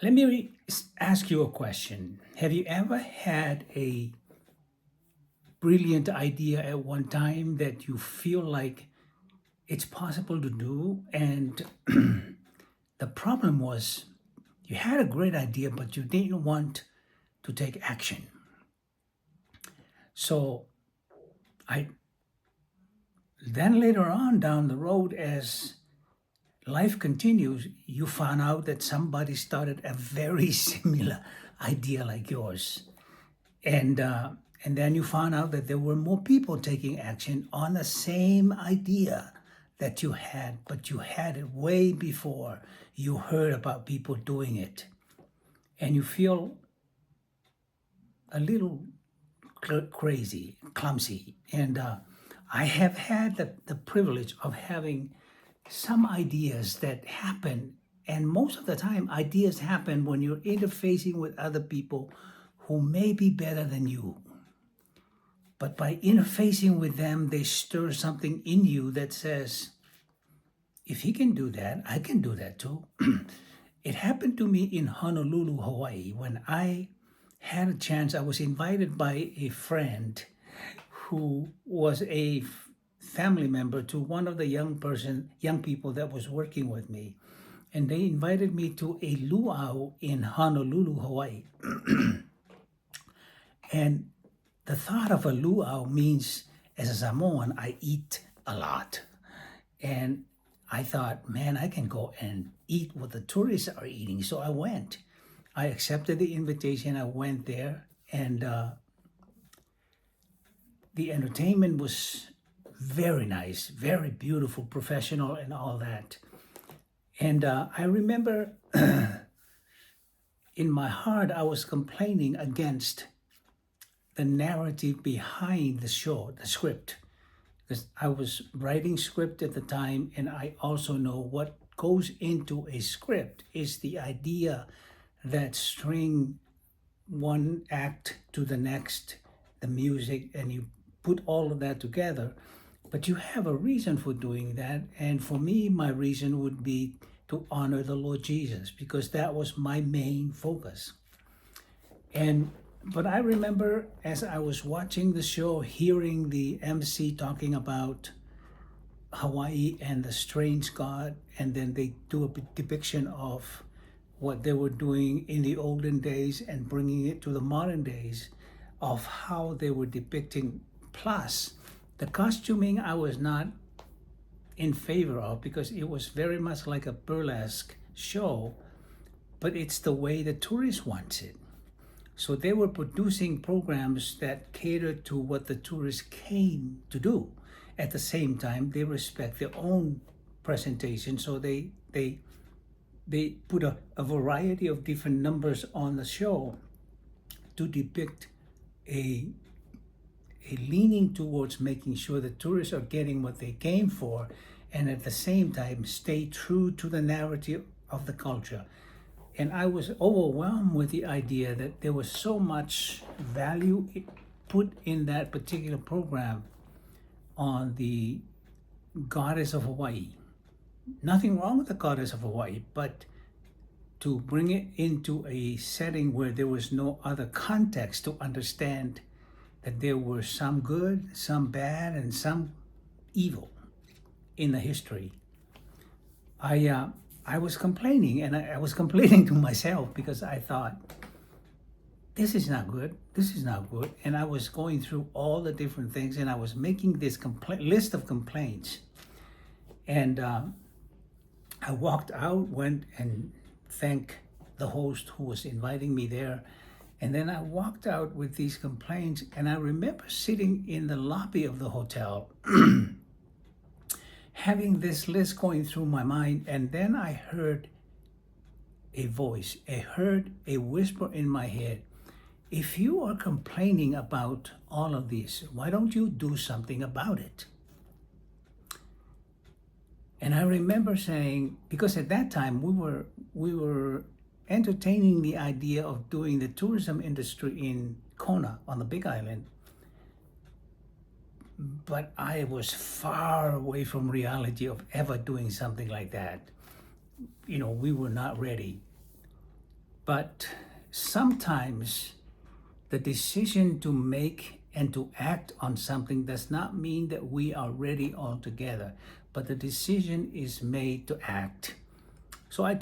Let me ask you a question. Have you ever had a brilliant idea at one time that you feel like it's possible to do? And the problem was you had a great idea, but you didn't want to take action. So I then later on down the road, as life continues, you found out that somebody started a very similar idea like yours. and and then you found out that there were more people taking action on the same idea that you had, but you had it way before you heard about people doing it, and you feel a little crazy, clumsy. And I have had the privilege of having some ideas that happen, and most of the time ideas happen when you're interfacing with other people who may be better than you. But by interfacing with them, they stir something in you that says, if he can do that, I can do that too. It happened to me in Honolulu, Hawaii, when I had a chance. I was invited by a friend who was a family member to one of the young people that was working with me. And they invited me to a luau in Honolulu, Hawaii. And the thought of a luau means, as a Samoan, I eat a lot. And I thought, man, I can go and eat what the tourists are eating. So I went. I accepted the invitation. I went there, and the entertainment was very nice, very beautiful, professional, and all that. And I remember in my heart, I was complaining against the narrative behind the show, the script, because I was writing script at the time, and I also know what goes into a script is the idea that string one act to the next, the music, and you put all of that together. But you have a reason for doing that, and for me, my reason would be to honor the Lord Jesus, because that was my main focus. And but I remember as I was watching the show, hearing the MC talking about Hawaii and the strange God, and then they do a depiction of what they were doing in the olden days and bringing it to the modern days of how they were depicting. Plus, the costuming I was not in favor of, because it was very much like a burlesque show, but it's the way the tourist wants it. So they were producing programs that catered to what the tourists came to do. At the same time, they respect their own presentation, so they put a variety of different numbers on the show to depict a leaning towards making sure the tourists are getting what they came for, and at the same time stay true to the narrative of the culture. And I was overwhelmed with the idea that there was so much value put in that particular program on the goddess of Hawaii. Nothing wrong with the goddess of Hawaii, but to bring it into a setting where there was no other context to understand that there were some good, some bad, and some evil in the history. I was complaining, and I was complaining to myself, because I thought, this is not good, this is not good. And I was going through all the different things, and I was making this list of complaints. And I walked out, went and thanked the host who was inviting me there. And then I walked out with these complaints, and I remember sitting in the lobby of the hotel having this list going through my mind, and then I heard a voice. I heard a whisper in my head. If you are complaining about all of this, why don't you do something about it? And I remember saying, because at that time we were entertaining the idea of doing the tourism industry in Kona on the Big Island, but I was far away from reality of ever doing something like that. We were not ready. But sometimes the decision to make and to act on something does not mean that we are ready altogether, but the decision is made to act. So I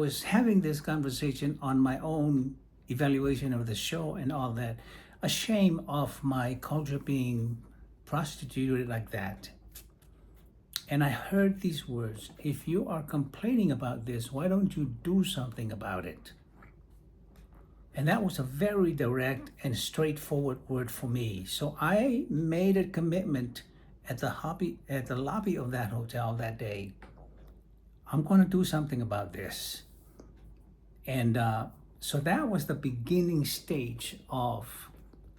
was having this conversation on my own evaluation of the show and all that, ashamed of my culture being prostituted like that. And I heard these words: if you are complaining about this, why don't you do something about it? And that was a very direct and straightforward word for me. So I made a commitment at the lobby of that hotel that day. I'm going to do something about this. And so that was the beginning stage of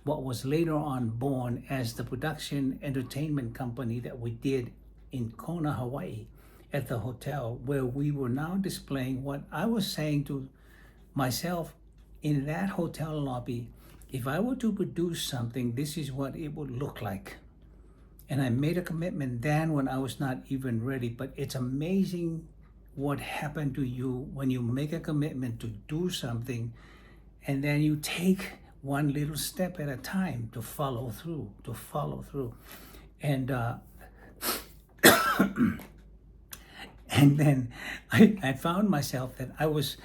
what was later on born as the production entertainment company that we did in Kona, Hawaii, at the hotel, where we were now displaying what I was saying to myself in that hotel lobby. If I were to produce something, this is what it would look like. And I made a commitment then when I was not even ready. But it's amazing what happened to you when you make a commitment to do something and then you take one little step at a time to follow through. And and then I found myself that I was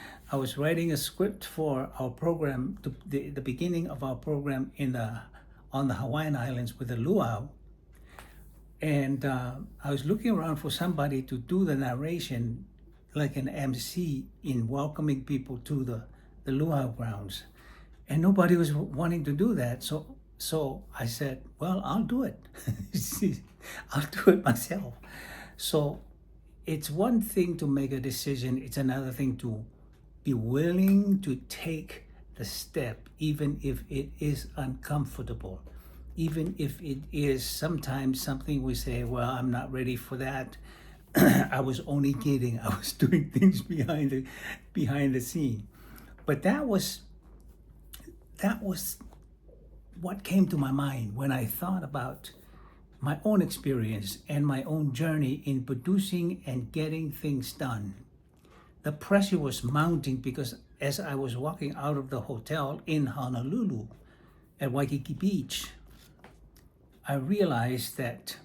writing a script for our program, the beginning of our program on the Hawaiian Islands with the luau. And I was looking around for somebody to do the narration, like an MC, in welcoming people to the luau grounds. And nobody was wanting to do that. So I said, well, I'll do it. I'll do it myself. So it's one thing to make a decision. It's another thing to be willing to take the step, even if it is uncomfortable. Even if it is sometimes something we say, well, I'm not ready for that. I was only kidding. I was doing things behind the scene. But that was what came to my mind when I thought about my own experience and my own journey in producing and getting things done. The pressure was mounting because as I was walking out of the hotel in Honolulu at Waikiki Beach, I realized that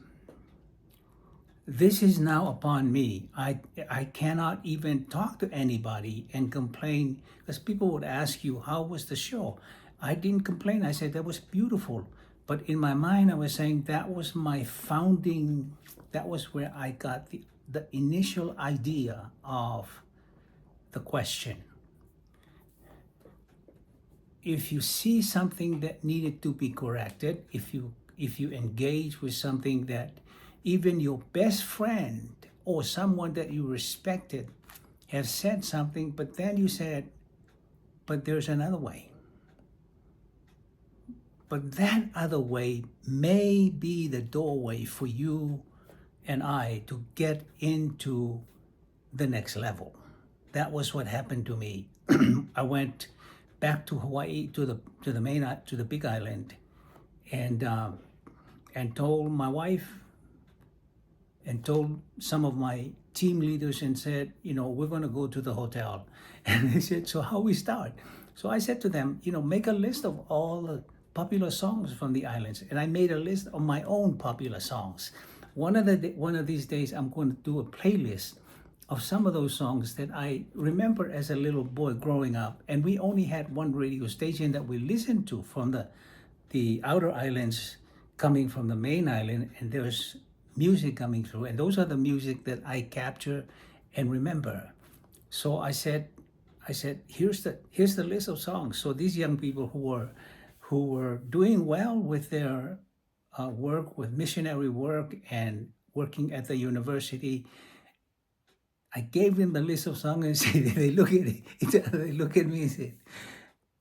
this is now upon me. I cannot even talk to anybody and complain, because people would ask you, how was the show? I didn't complain. I said, that was beautiful. But in my mind, I was saying that was my founding, that was where I got the initial idea of the question. If you see something that needed to be corrected, if you engage with something that even your best friend or someone that you respected has said something, but then you said, but there's another way. But that other way may be the doorway for you and I to get into the next level. That was what happened to me. I went back to Hawaii, to the Big Island, and told my wife and told some of my team leaders and said, we're going to go to the hotel. And they said, so how we start? So I said to them, make a list of all the popular songs from the islands. And I made a list of my own popular songs. One of these days, I'm going to do a playlist of some of those songs that I remember as a little boy growing up. And we only had one radio station that we listened to from the outer islands coming from the main island, and there's music coming through, and those are the music that I capture and remember. So I said, here's the list of songs. So these young people who were doing well with their work, with missionary work and working at the university, I gave them the list of songs and said, they look at it, they look at me and said,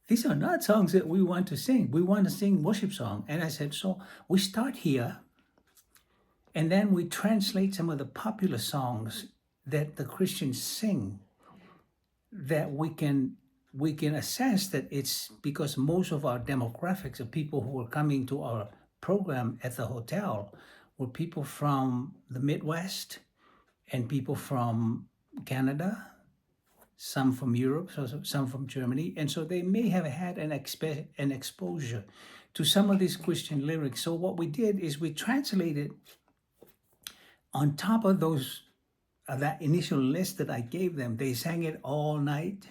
these are not songs that we want to sing. We want to sing worship song. And I said, so we start here, and then we translate some of the popular songs that the Christians sing, that we can assess that it's because most of our demographics of people who were coming to our program at the hotel were people from the Midwest and people from Canada, some from Europe, some from Germany, and so they may have had an exposure to some of these Christian lyrics. So what we did is we translated on top of those that initial list that I gave them. They sang it all night,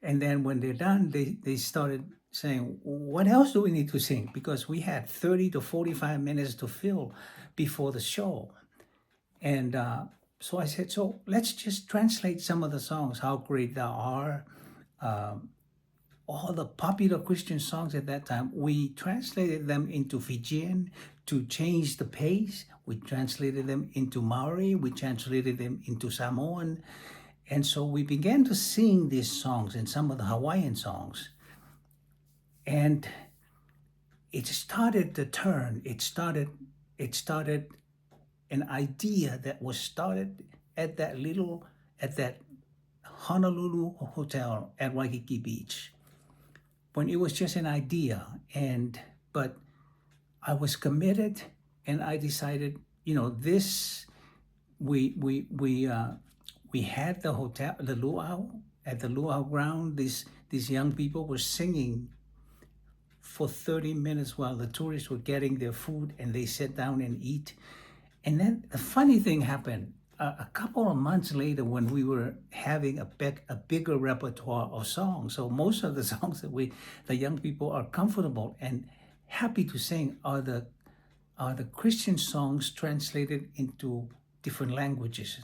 and then when they're done, they started saying, "What else do we need to sing?" Because we had 30 to 45 minutes to fill before the show. And so I said, so let's just translate some of the songs, How Great Thou Art, all the popular Christian songs at that time. We translated them into Fijian to change the pace. We translated them into Maori. We translated them into Samoan. And so we began to sing these songs and some of the Hawaiian songs. And it started to turn. It started an idea that was started at that Honolulu hotel at Waikiki Beach, when it was just an idea. But I was committed, and I decided, this, we had the hotel, the luau, at the luau ground. These young people were singing for 30 minutes while the tourists were getting their food, and they sat down and eat. And then the funny thing happened. A couple of months later, when we were having a bigger repertoire of songs, so most of the songs that the young people are comfortable and happy to sing are the Christian songs translated into different languages.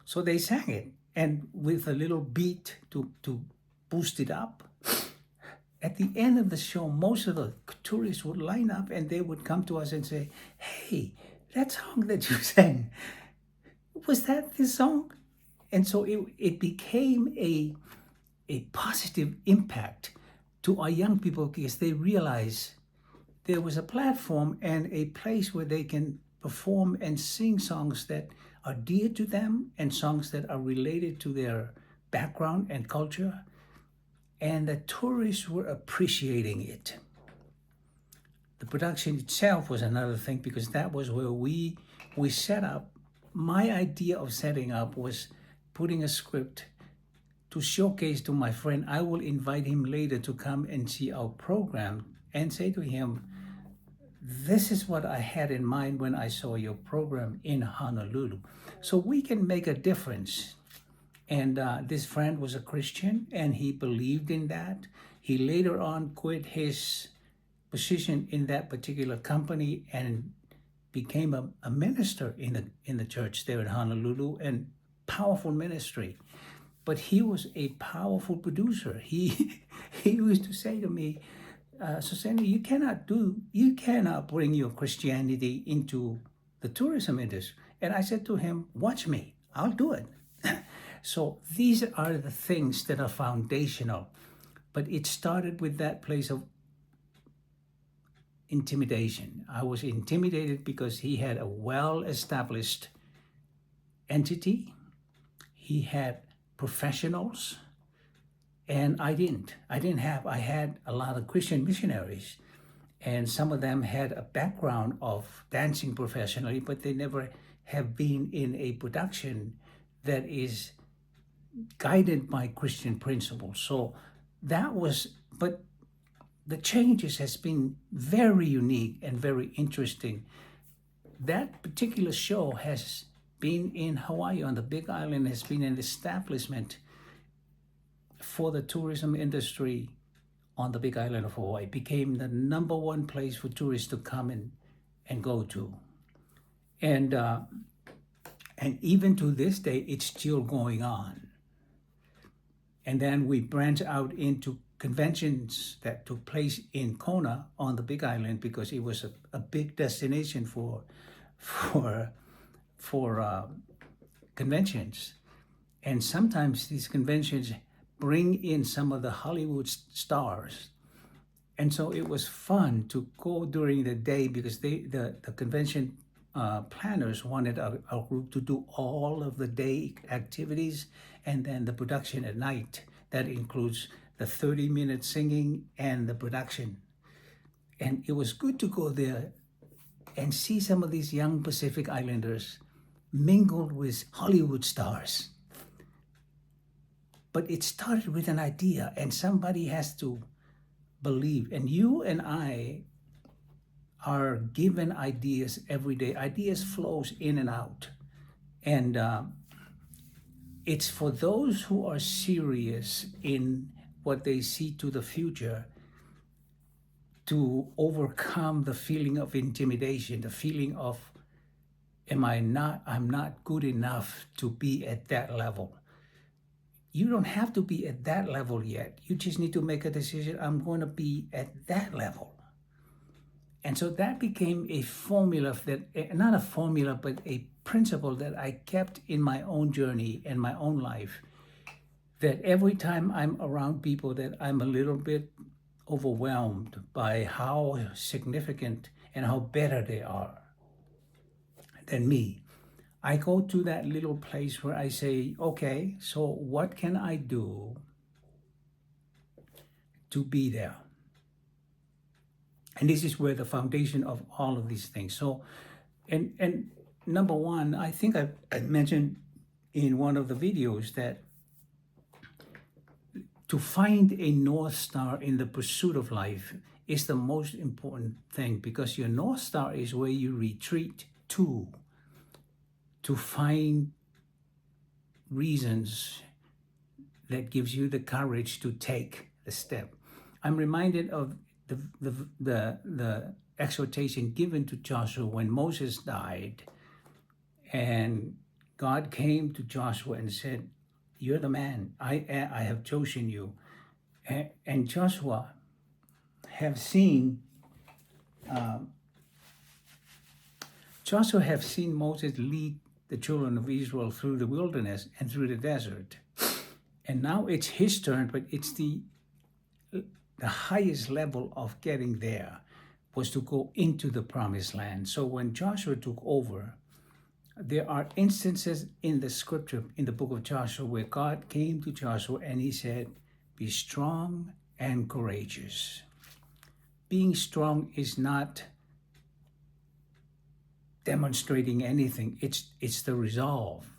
So they sang it, and with a little beat to boost it up. At the end of the show, most of the tourists would line up, and they would come to us and say, "Hey, that song that you sang, was that this song?" And so it became a positive impact to our young people, because they realized there was a platform and a place where they can perform and sing songs that are dear to them and songs that are related to their background and culture. And the tourists were appreciating it. The production itself was another thing, because that was where we set up. My idea of setting up was putting a script to showcase to my friend. I will invite him later to come and see our program and say to him, "This is what I had in mind when I saw your program in Honolulu. So we can make a difference." And this friend was a Christian, and he believed in that. He later on quit his position in that particular company and became a minister in the church there in Honolulu, and powerful ministry. But he was a powerful producer. He used to say to me, "Susana, you cannot bring your Christianity into the tourism industry." And I said to him, "Watch me, I'll do it." So these are the things that are foundational. But it started with that place of intimidation. I was intimidated because he had a well-established entity. He had professionals, and I didn't. I had a lot of Christian missionaries, and some of them had a background of dancing professionally, but they never have been in a production that is guided by Christian principles. So that was, but the changes has been very unique and very interesting. That particular show has been in Hawaii, on the Big Island, has been an establishment for the tourism industry on the Big Island of Hawaii. It became the number one place for tourists to come and go to. And even to this day, it's still going on. And then we branch out into conventions that took place in Kona on the Big Island, because it was a big destination for conventions. And sometimes these conventions bring in some of the Hollywood stars. And so it was fun to go during the day, because the convention planners wanted our group to do all of the day activities and then the production at night. That includes the 30-minute singing and the production. And it was good to go there and see some of these young Pacific Islanders mingled with Hollywood stars. But it started with an idea, and somebody has to believe. And you and I are given ideas every day. Ideas flows in and out. And it's for those who are serious in what they see to the future to overcome the feeling of intimidation, the feeling of, I'm not good enough to be at that level. You don't have to be at that level yet. You just need to make a decision. I'm going to be at that level. And so that became a formula that, not a formula, but a principle that I kept in my own journey and my own life. That every time I'm around people that I'm a little bit overwhelmed by how significant and how better they are than me, I go to that little place where I say, okay, so what can I do to be there? And this is where the foundation of all of these things. So, and number one, I think I mentioned in one of the videos that to find a North Star in the pursuit of life is the most important thing, because your North Star is where you retreat to find reasons that gives you the courage to take the step. I'm reminded of the exhortation given to Joshua when Moses died, and God came to Joshua and said, "You're the man. I have chosen you." And Joshua have seen Moses lead the children of Israel through the wilderness and through the desert. And now it's his turn, but it's the highest level of getting there was to go into the promised land. So when Joshua took over, there are instances in the scripture, in the book of Joshua, where God came to Joshua and he said, "Be strong and courageous." Being strong is not demonstrating anything. It's the resolve.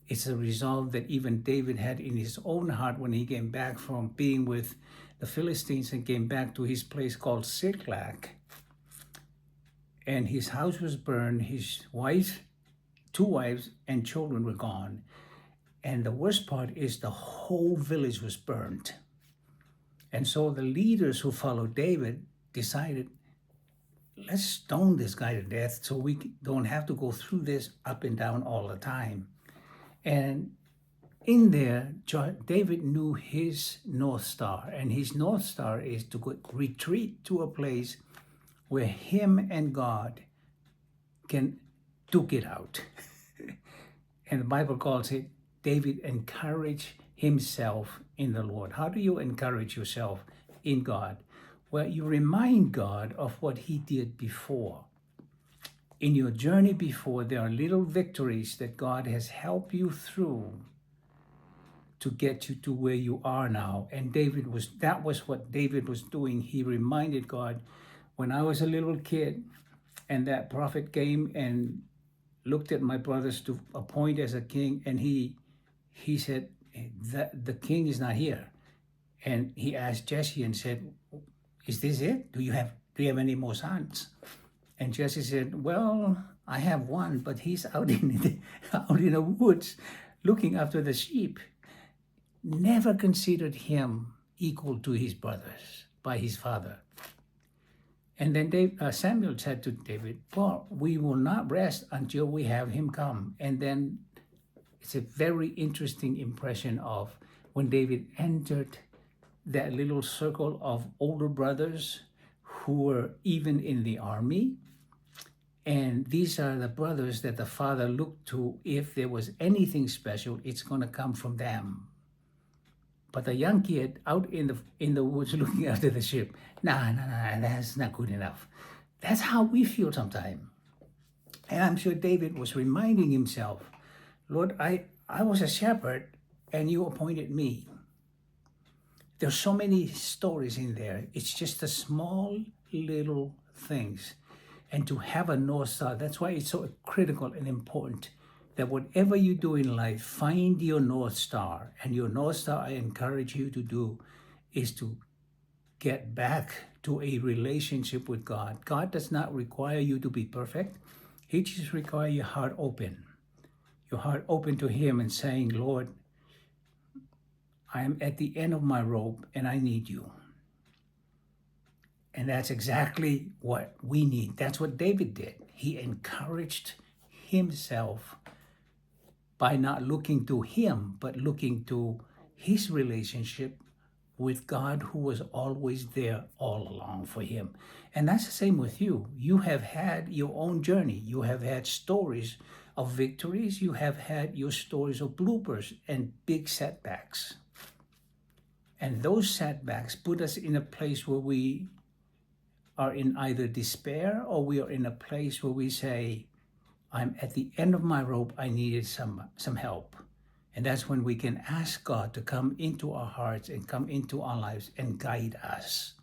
It's the resolve that even David had in his own heart when he came back from being with the Philistines and came back to his place called Ziklag. And his house was burned, his wife, 2 wives and children were gone. And the worst part is the whole village was burned. And so the leaders who followed David decided, let's stone this guy to death so we don't have to go through this up and down all the time. And in there, David knew his North Star, and his North Star is to retreat to a place where him and God can duke it out. And the Bible calls it, David encouraged himself in the Lord. How do you encourage yourself in God? Well, you remind God of what he did before. In your journey before, there are little victories that God has helped you through to get you to where you are now. And that was what David was doing. He reminded God, when I was a little kid and that prophet came and looked at my brothers to appoint as a king, and he said, the king is not here. And he asked Jesse and said, "Is this it? Do you have any more sons?" And Jesse said, "Well, I have one, but he's out in the woods looking after the sheep." Never considered him equal to his brothers by his father. And then Samuel said to David, "Well, we will not rest until we have him come." And then it's a very interesting impression of when David entered that little circle of older brothers who were even in the army. And these are the brothers that the father looked to. If there was anything special, it's going to come from them. But the young kid out in the woods looking after the sheep, nah, that's not good enough. That's how we feel sometimes. And I'm sure David was reminding himself, "Lord, I was a shepherd and you appointed me." There's so many stories in there. It's just the small little things. And to have a North Star, that's why it's so critical and important that whatever you do in life, find your North Star. And your North Star, I encourage you to do, is to get back to a relationship with God. God does not require you to be perfect. He just requires your heart open. Your heart open to Him and saying, Lord, I am at the end of my rope and I need you. And that's exactly what we need. That's what David did. He encouraged himself by not looking to him, but looking to his relationship with God, who was always there all along for him. And that's the same with you. You have had your own journey. You have had stories of victories. You have had your stories of bloopers and big setbacks. And those setbacks put us in a place where we are in either despair or we are in a place where we say, I'm at the end of my rope, I needed some help. And that's when we can ask God to come into our hearts and come into our lives and guide us.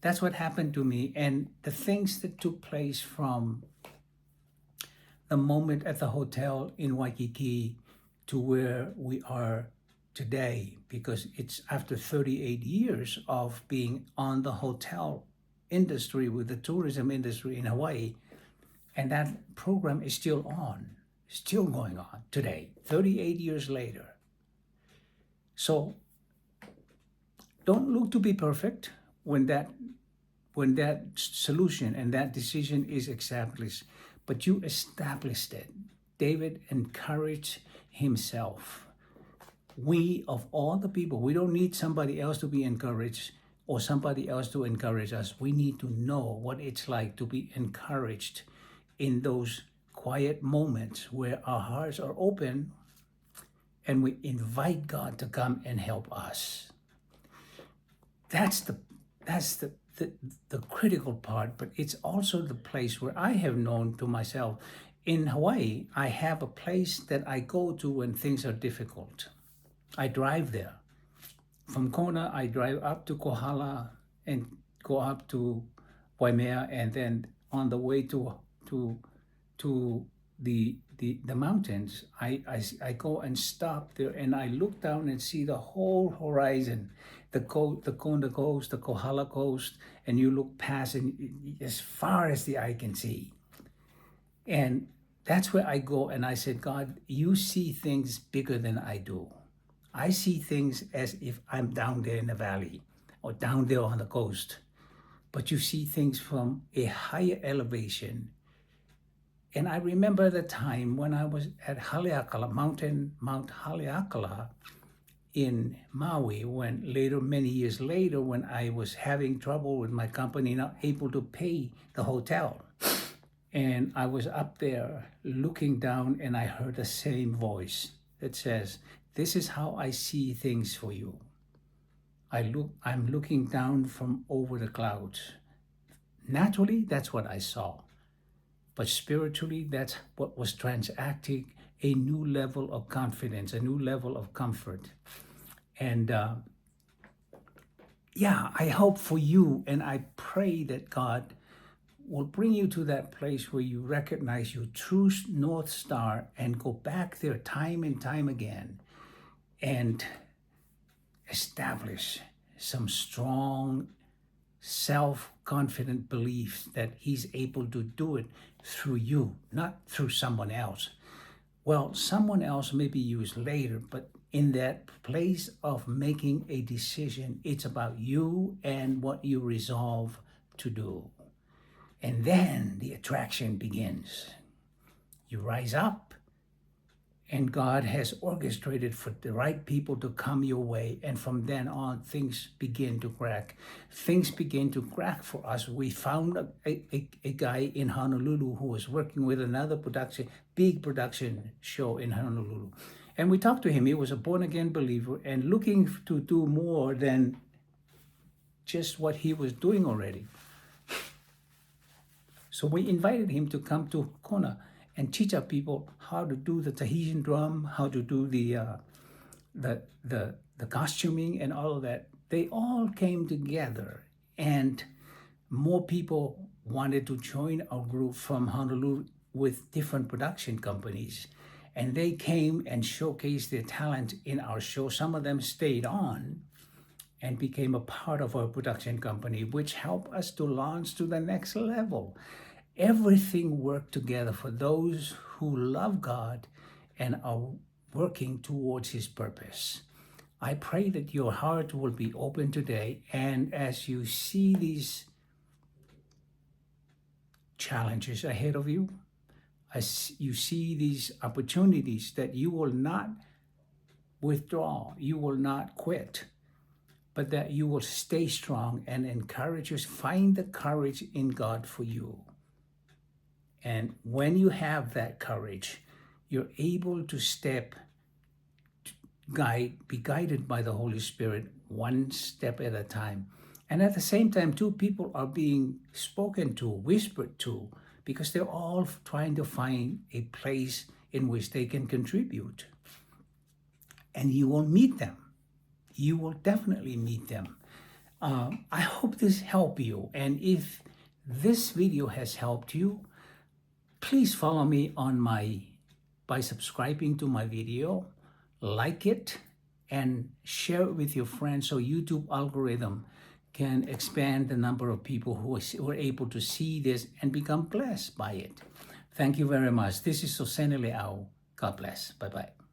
That's what happened to me. And the things that took place from the moment at the hotel in Waikiki to where we are today, because it's after 38 years of being on the hotel industry with the tourism industry in Hawaii, and that program is still on, still going on today, 38 years later. So don't look to be perfect when that solution and that decision is established, but you established it. David encouraged himself. We, of all the people, we don't need somebody else to be encouraged or somebody else to encourage us. We need to know what it's like to be encouraged in those quiet moments where our hearts are open and we invite God to come and help us. That's the critical part, but it's also the place where I have known to myself. In Hawaii, I have a place that I go to when things are difficult. I drive there. From Kona, I drive up to Kohala and go up to Waimea, and then on the way to the mountains, I go and stop there and I look down and see the whole horizon, the Kona coast, the Kohala coast, and you look past and as far as the eye can see. And that's where I go and I said, God, you see things bigger than I do. I see things as if I'm down there in the valley or down there on the coast, but you see things from a higher elevation. And I remember the time when I was at Haleakala, Mount Haleakala in Maui, when later, many years later, when I was having trouble with my company, not able to pay the hotel. And I was up there looking down and I heard the same voice that says, this is how I see things for you. I'm looking down from over the clouds. Naturally, that's what I saw. But spiritually, that's what was transacting a new level of confidence, a new level of comfort. And I hope for you, and I pray that God will bring you to that place where you recognize your true North Star and go back there time and time again and establish some strong, self-confident beliefs that He's able to do it through you, not through someone else. Well, someone else may be used later, but in that place of making a decision, it's about you and what you resolve to do. And then the attraction begins. You rise up, and God has orchestrated for the right people to come your way. And from then on, things begin to crack. Things begin to crack for us. We found a guy in Honolulu who was working with another big production show in Honolulu. And we talked to him. He was a born-again believer and looking to do more than just what he was doing already. So we invited him to come to Kona and teach our people how to do the Tahitian drum, how to do the costuming and all of that. They all came together, and more people wanted to join our group from Honolulu with different production companies. and they came and showcased their talent in our show. Some of them stayed on and became a part of our production company, which helped us to launch to the next level. Everything worked together for those who love God and are working towards His purpose. I pray that your heart will be open today, and as you see these challenges ahead of you, as you see these opportunities, that you will not withdraw, you will not quit, but that you will stay strong and encourage us. Find the courage in God for you. And when you have that courage, you're able to be guided by the Holy Spirit one step at a time. And at the same time, too, people are being spoken to, whispered to, because they're all trying to find a place in which they can contribute. And you will meet them. You will definitely meet them. I hope this helped you. And if this video has helped you, please follow me by subscribing to my video, like it, and share it with your friends so YouTube algorithm can expand the number of people who are able to see this and become blessed by it. Thank you very much. This is Sosenile Au. God bless. Bye-bye.